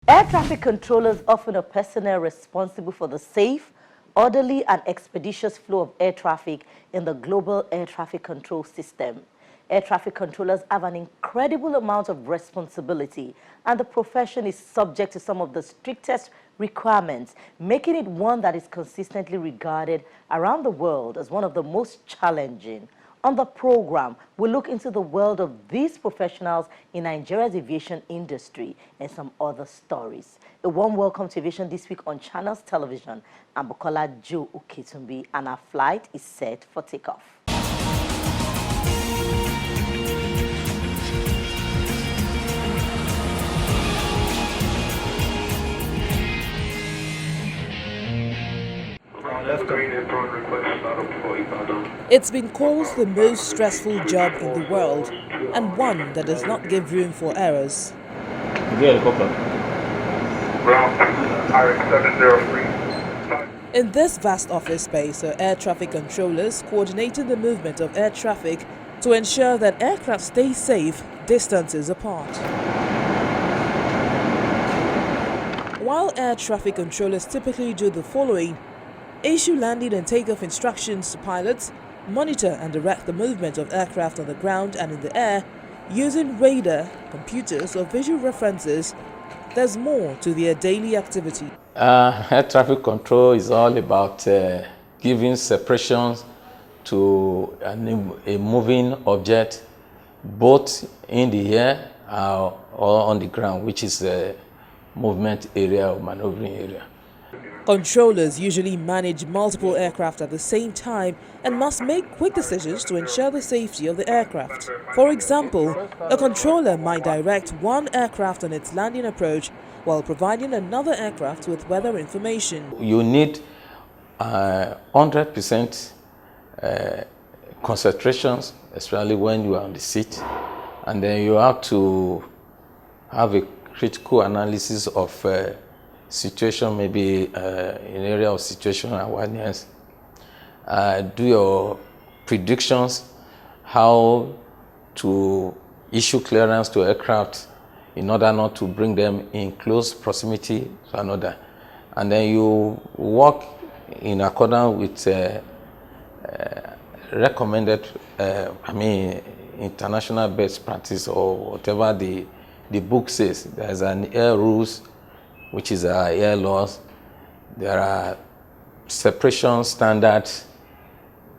Air traffic controllers often are personnel responsible for the safe, orderly and expeditious flow of air traffic in the global air traffic control system. Air traffic controllers have an incredible amount of responsibility, and the profession is subject to some of the strictest requirements, making it one that is consistently regarded around the world as one of the most challenging. On the program, we look into the world of these professionals in Nigeria's aviation industry and some other stories. A warm welcome to Aviation This Week on Channels Television. I'm Bukola Joe Uketumbi, and our flight is set for takeoff. It's been called the most stressful job in the world, and one that does not give room for errors. In this vast office space are air traffic controllers coordinating the movement of air traffic to ensure that aircraft stay safe distances apart. While air traffic controllers typically do the following: issue landing and takeoff instructions to pilots, monitor and direct the movement of aircraft on the ground and in the air, using radar, computers or visual references, there's more to their daily activity. Air traffic control is all about giving separations to a moving object, both in the air or on the ground, which is the movement area or maneuvering area. Controllers usually manage multiple aircraft at the same time and must make quick decisions to ensure the safety of the aircraft. For example, a controller might direct one aircraft on its landing approach while providing another aircraft with weather information. You need 100% concentrations, especially when you are on the seat, and then you have to have a critical analysis of situation, maybe in area of situational awareness, do your predictions, how to issue clearance to aircraft in order not to bring them in close proximity to another. And then you work in accordance with recommended, international best practice or whatever the book says. There's an air rules, which is air laws. There are separation standards.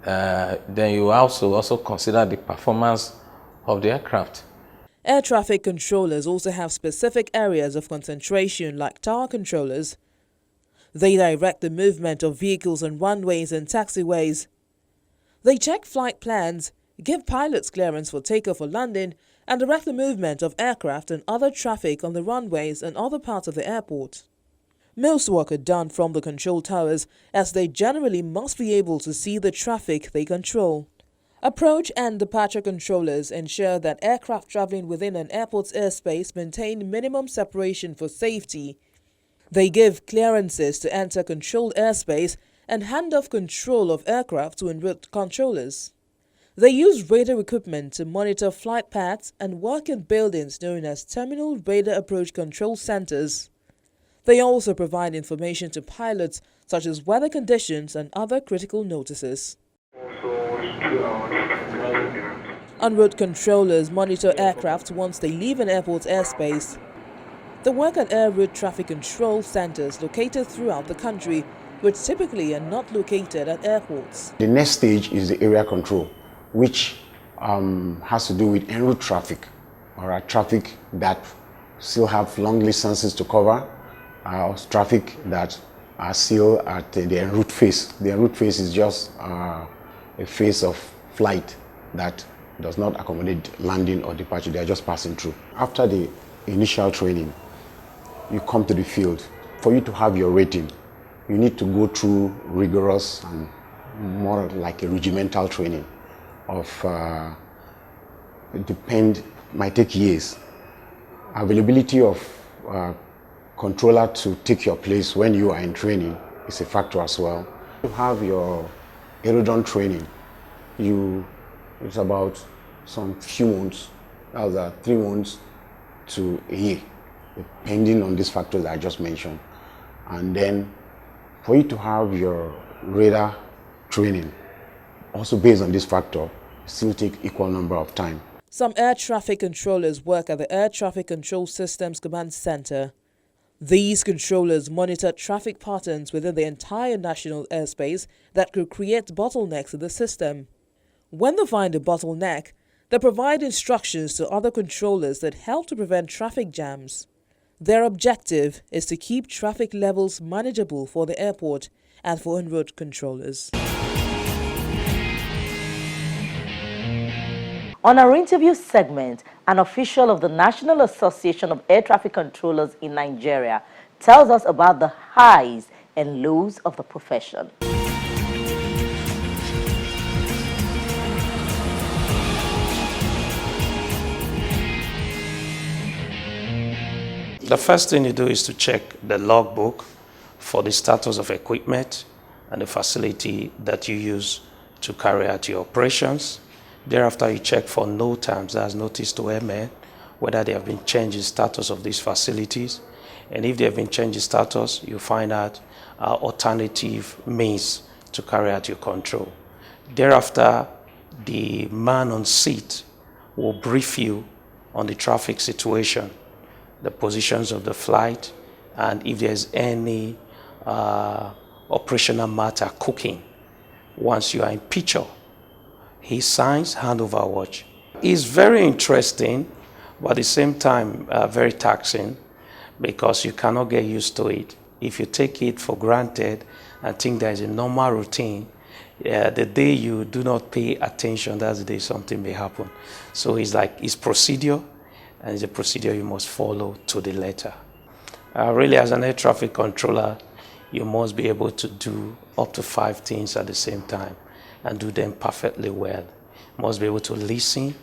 Then you also consider the performance of the aircraft. Air traffic controllers also have specific areas of concentration, like tower controllers. They direct the movement of vehicles on runways and taxiways. They check flight plans, give pilots clearance for takeoff or landing, and direct the movement of aircraft and other traffic on the runways and other parts of the airport. Most work is done from the control towers, as they generally must be able to see the traffic they control. Approach and departure controllers ensure that aircraft traveling within an airport's airspace maintain minimum separation for safety. They give clearances to enter controlled airspace and hand off control of aircraft to en route controllers. They use radar equipment to monitor flight paths and work in buildings known as Terminal Radar Approach Control Centers. They also provide information to pilots, such as weather conditions and other critical notices. En route controllers monitor aircraft once they leave an airport's airspace. They work at air route traffic control centers located throughout the country, which typically are not located at airports. The next stage is the area control, which has to do with en route traffic, or traffic that still have long distances to cover, traffic that are still at the en route phase. The en route phase is just a phase of flight that does not accommodate landing or departure. They are just passing through. After the initial training, you come to the field. For you to have your rating, you need to go through rigorous and more like a regimental training of might take years. Availability of controller to take your place when you are in training is a factor as well. You have your aerodrome training. It's about some few months, that's 3 months to a year, depending on these factors that I just mentioned. And then for you to have your radar training, also based on this factor, still take equal number of time. Some air traffic controllers work at the Air Traffic Control Systems Command Center. These controllers monitor traffic patterns within the entire national airspace that could create bottlenecks in the system. When they find a bottleneck, they provide instructions to other controllers that help to prevent traffic jams. Their objective is to keep traffic levels manageable for the airport and for en route controllers. On our interview segment, an official of the National Association of Air Traffic Controllers in Nigeria tells us about the highs and lows of the profession. The first thing you do is to check the logbook for the status of equipment and the facility that you use to carry out your operations. Thereafter, you check for no times, that's notice to airmen, whether they have been changed in status of these facilities. And if they have been changed in status, you find out alternative means to carry out your control. Thereafter, the man on seat will brief you on the traffic situation, the positions of the flight, and if there's any operational matter cooking. Once you are in picture, he signs handover watch. It's very interesting, but at the same time very taxing, because you cannot get used to it. If you take it for granted and think there is a normal routine, the day you do not pay attention, that's the day something may happen. So it's like it's procedure, and it's a procedure you must follow to the letter. Really, as an air traffic controller, you must be able to do up to 5 things at the same time and do them perfectly well. You must be able to listen.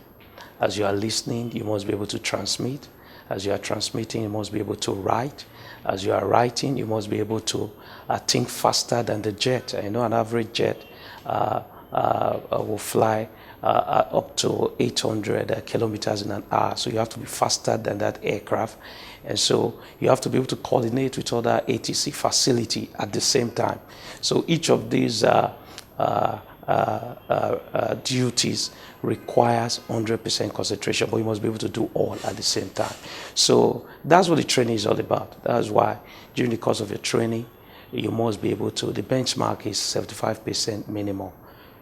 As you are listening, you must be able to transmit. As you are transmitting, you must be able to write. As you are writing, you must be able to think faster than the jet. I know an average jet will fly up to 800 kilometers in an hour. So you have to be faster than that aircraft. And so you have to be able to coordinate with other ATC facility at the same time. So each of these duties requires 100% concentration, but you must be able to do all at the same time. So that's what the training is all about. That's why during the course of your training, you must be able to, the benchmark is 75% minimum.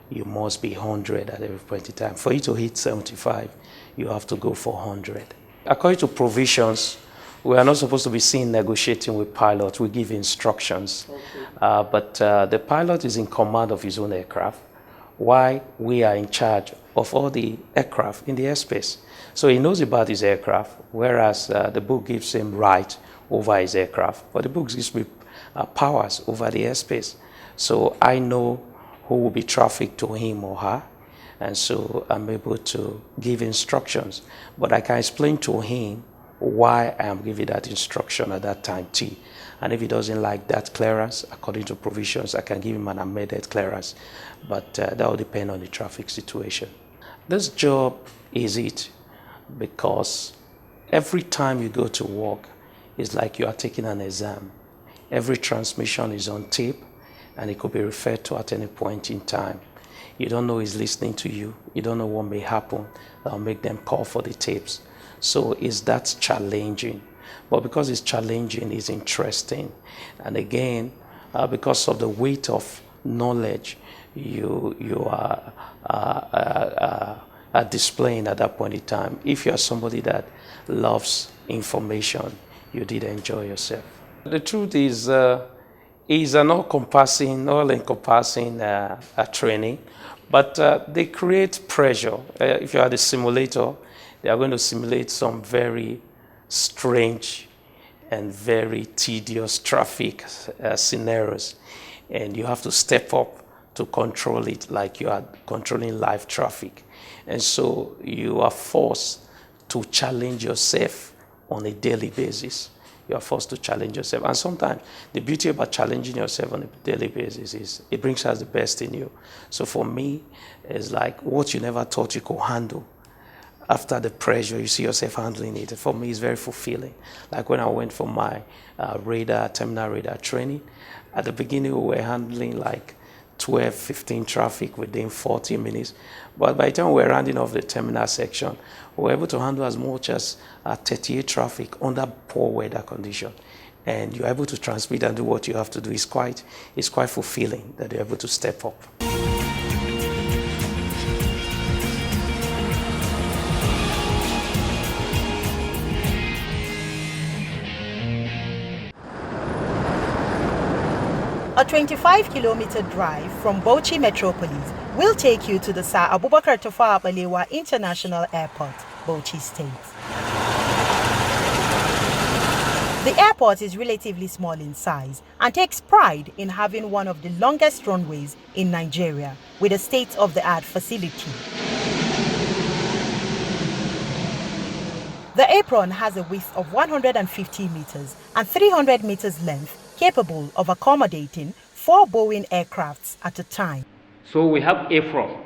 You must be 100 at every point in time. For you to hit 75, you have to go for 100. According to provisions, we are not supposed to be seen negotiating with pilots. We give instructions. Okay. But the pilot is in command of his own aircraft, while we are in charge of all the aircraft in the airspace. So he knows about his aircraft, whereas the book gives him right over his aircraft, but the book gives me powers over the airspace. So I know who will be trafficked to him or her, and so I'm able to give instructions. But I can explain to him why I am giving that instruction at that time T. And if he doesn't like that clearance, according to provisions, I can give him an amended clearance. But that will depend on the traffic situation. This job is it because every time you go to work, it's like you are taking an exam. Every transmission is on tape, and it could be referred to at any point in time. You don't know who's listening to you. You don't know what may happen that will make them call for the tapes. So that's challenging. But because it's challenging, it's interesting. And again, because of the weight of knowledge you are displaying at that point in time, if you are somebody that loves information, you did enjoy yourself. The truth is an all-encompassing training, but they create pressure. If you are the simulator, they are going to simulate some very strange and very tedious traffic scenarios, and you have to step up to control it like you are controlling live traffic. And so you are forced to challenge yourself on a daily basis. You are forced to challenge yourself. And sometimes the beauty about challenging yourself on a daily basis is it brings out the best in you. So for me, it's like what you never thought you could handle. after the pressure, you see yourself handling it. For me, it's very fulfilling. Like when I went for my terminal radar training, at the beginning we were handling like 12, 15 traffic within 40 minutes. But by the time we were rounding off the terminal section, we were able to handle as much as 38 traffic under poor weather condition. And you're able to transmit and do what you have to do. It's quite fulfilling that you're able to step up. A 25-kilometer drive from Bauchi Metropolis will take you to the Sir Abubakar Tafawa Balewa International Airport, Bauchi State. The airport is relatively small in size and takes pride in having one of the longest runways in Nigeria with a state-of-the-art facility. The apron has a width of 150 meters and 300 meters length, capable of accommodating 4 Boeing aircrafts at a time. So we have apron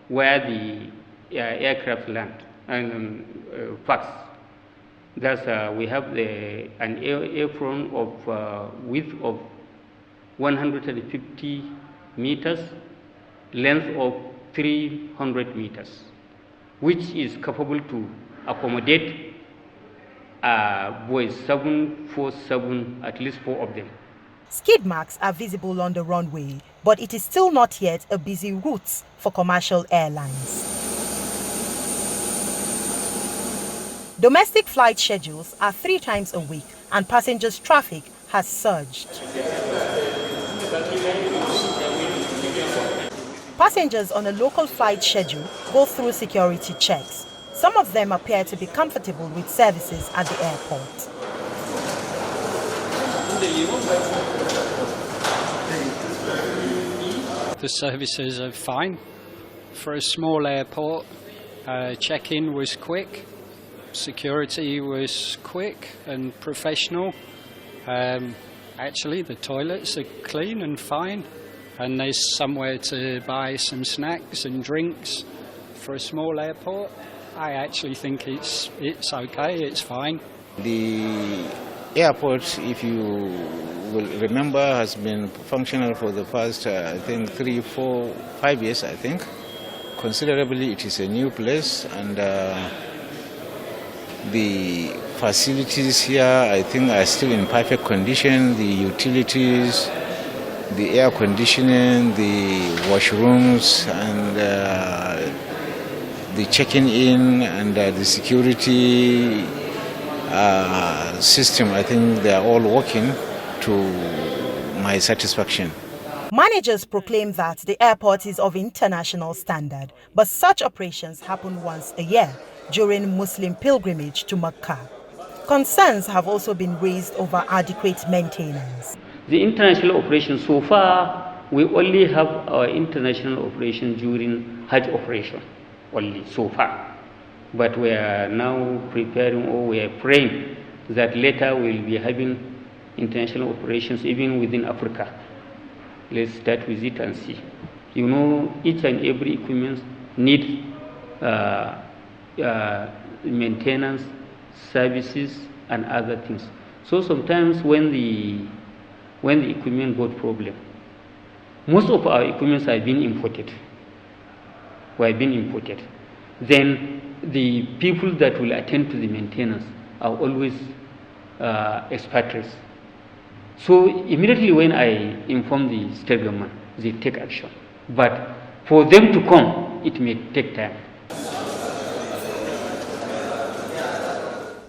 where the aircraft land and parks. We have an apron of width of 150 meters, length of 300 meters, which is capable to accommodate Boeing 747, at least 4 of them. Skid marks are visible on the runway, but it is still not yet a busy route for commercial airlines. Domestic flight schedules are 3 times a week and passengers' traffic has surged. Passengers on a local flight schedule go through security checks. Some of them appear to be comfortable with services at the airport. The services are fine. For a small airport, check-in was quick, security was quick and professional. Actually, the toilets are clean and fine, and there's somewhere to buy some snacks and drinks. For a small airport, I actually think it's okay, it's fine. The airport, if you will remember, has been functional for the past, I think, 3, 4, 5 years, I think. Considerably, it is a new place, and the facilities here, I think, are still in perfect condition. The utilities, the air conditioning, the washrooms, and the checking in, and the security system, I think they are all working to my satisfaction. Managers proclaim that the airport is of international standard, but such operations happen once a year during Muslim pilgrimage to Mecca. Concerns have also been raised over adequate maintenance. The international operations, so far, we only have our international operation during Hajj operation, only so far. But we are now preparing, or we are praying that later we will be having international operations even within Africa. Let's start with it and see. You know, each and every equipment needs maintenance, services, and other things. So sometimes when the equipment got problem, most of our equipments are being imported. Then the people that will attend to the maintenance are always expatriates. So immediately when I inform the state government, they take action. But for them to come, it may take time.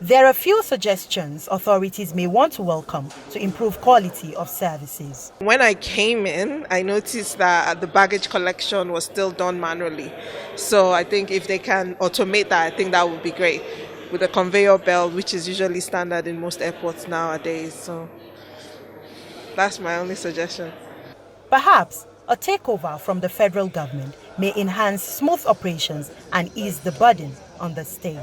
There are few suggestions authorities may want to welcome to improve quality of services. When I came in, I noticed that the baggage collection was still done manually. So I think if they can automate that, I think that would be great. With a conveyor belt, which is usually standard in most airports nowadays. So that's my only suggestion. Perhaps a takeover from the federal government may enhance smooth operations and ease the burden on the state.